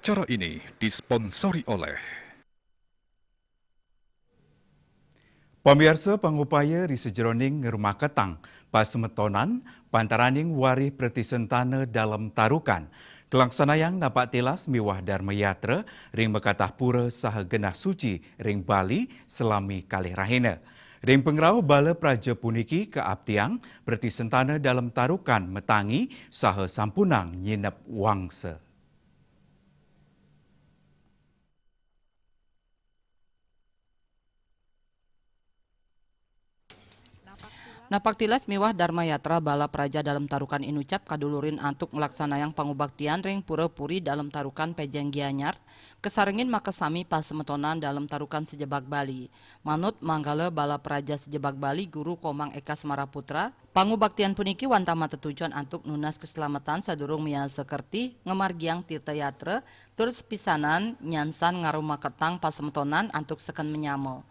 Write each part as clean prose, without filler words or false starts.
Acara ini disponsori oleh Pemirsa pengupaya di sejeroning rumah ketang, pasemetonan, pantaraning wari pertisentana dalam tarukan. Kelaksana yang dapat tilas miwah Dharma Yatra ring Bekatah Pura saha genah suci ring Bali selami kalih rahina. Ring pengrau bala praja puniki ke Aptiang pertisentana dalam tarukan metangi saha sampunang nyinep wangsa. Napak tilas miwah Dharma Yatra bala praja dalam tarukan inucap kadulurin antuk melaksanayang pangubaktian ring pura-puri dalam tarukan Pejeng Gianyar, kesarengin makasami pasemetonan dalam tarukan sejebak Bali. Manut manggala bala praja sejebak Bali Guru Komang Eka Semaraputra, pangubaktian puniki wantama tetujuan antuk nunas keselamatan sadurung mia sekerti ngemargiang Tirta Yatra, terus pisanan nyansan ngarumah ketang pasemetonan antuk seken menyamo.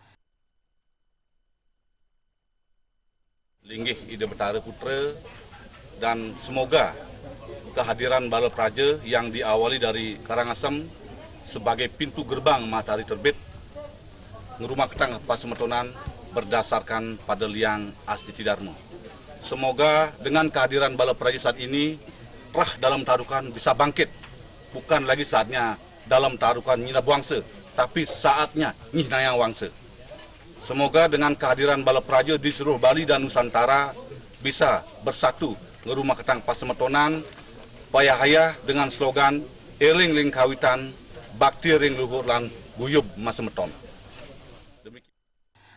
Linggih Ida Betara Putra dan semoga kehadiran bala praja yang diawali dari Karangasem sebagai pintu gerbang matahari terbit ngerumah ketang pasemetonan berdasarkan pada liang Astiti Dharma. Semoga dengan kehadiran bala praja saat ini rah dalam tarukan bisa bangkit, bukan lagi saatnya dalam tarukan nyina wangsa, tapi saatnya nyihnayang wangsa. Semoga dengan kehadiran bala praja di seluruh Bali dan Nusantara bisa bersatu ngerumah ketang pasemetonan payahaya dengan slogan eling ling kawitan bakti ring luhur lan guyub masemeton.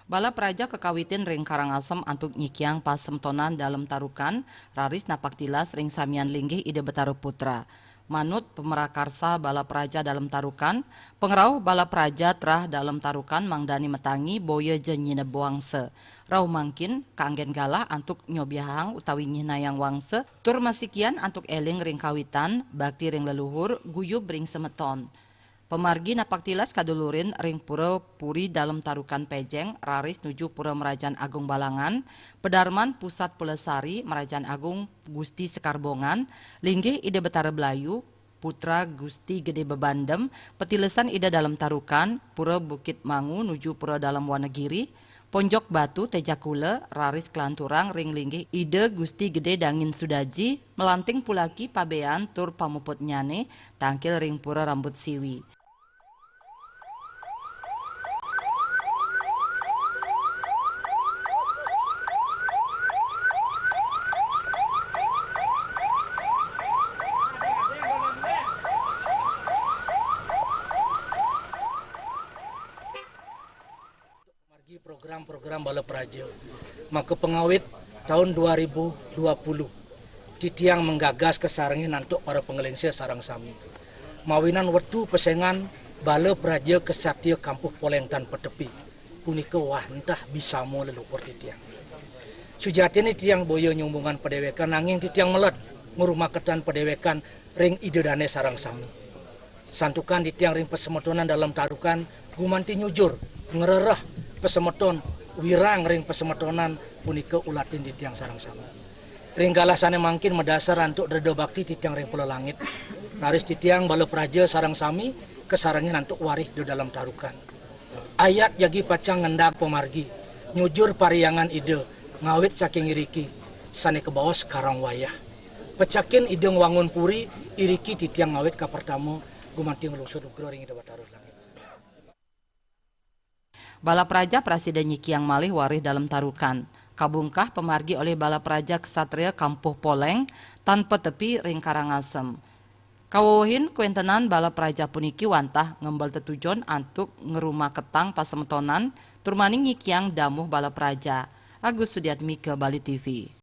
Bala praja kekawitin ring Karangasem antuk nyikiang pasemetonan dalam tarukan raris napak tilas ring samian linggih Ida Betara Putra. Manut pemerakarsa bala praja dalam tarukan, pengrauh bala praja trah dalam tarukan mangdani metangi boya jenyina buangse. Rau mangkin kaanggen galah antuk nyobiahang utawi nyinayang wangse, tur masikian antuk eling ring kawitan, bakti ring leluhur, guyub ring semeton. Pemargi napak tilas kadulurin ring pura puri dalam tarukan Pejeng, raris nuju pura Merajaan Agung Balangan, Pedarman Pusat Pelesari Merajaan Agung Gusti Sekarbongan, linggih Ida Betara Belayu, Putra Gusti Gede Bebandem, petilesan Ida dalam tarukan, pura Bukit Mangu nuju pura dalam Wanagiri, Ponjok Batu Tejakule, raris Kelanturang ring linggih Ida Gusti Gede Dangin Sudaji, melanting pulaki pabean tur pamuput nyane, tangkil ring pura Rambut Siwi. Program-program bala praja maka pengawit tahun 2020 titiang menggagas kesarangin untuk para pengelengsia sarang sami mawinan wetu pesengan bala praja kesatria kampuh Poleng dan Petepi punika wah entah bisa mo leluhur titiang sujatine titiang boyo nyumbungan pedewekan nanging titiang melet ngurumah ketan pedewekan ring idedane sarang sami santukan titiang ring pesemetonan dalam tarukan gumanti nyujur ngererah pesemeton wirang ring pesemetonan punika ulatin di tiang sarang sama. Ring galasane mangkin medasar antuk redo bakti di tiang ring pulau langit. Naris di tiang bala praja sarang sami kesarangin antuk warih di dalam tarukan. Ayat yagi pacang ngendak pemargi nyujur pariangan ide ngawit saking iriki sane ke bawah sekarang wayah. Pecakin ide wangun puri iriki di tiang ngawit ka pertama gumanting lusur ugro ring ide bataruh langit. Bala praja Presiden Nyikiang malih warih dalam tarukan. Kabungkah pemargi oleh bala praja kesatria Kampuh Poleng tanpa tepi ring Karangasem. Kawohin kuentenan bala praja puniki wantah ngembal tetujon antuk ngerumah ketang pasemetonan turmaning Nyikiang damuh bala praja. Agus Sudiatmi ke Bali TV.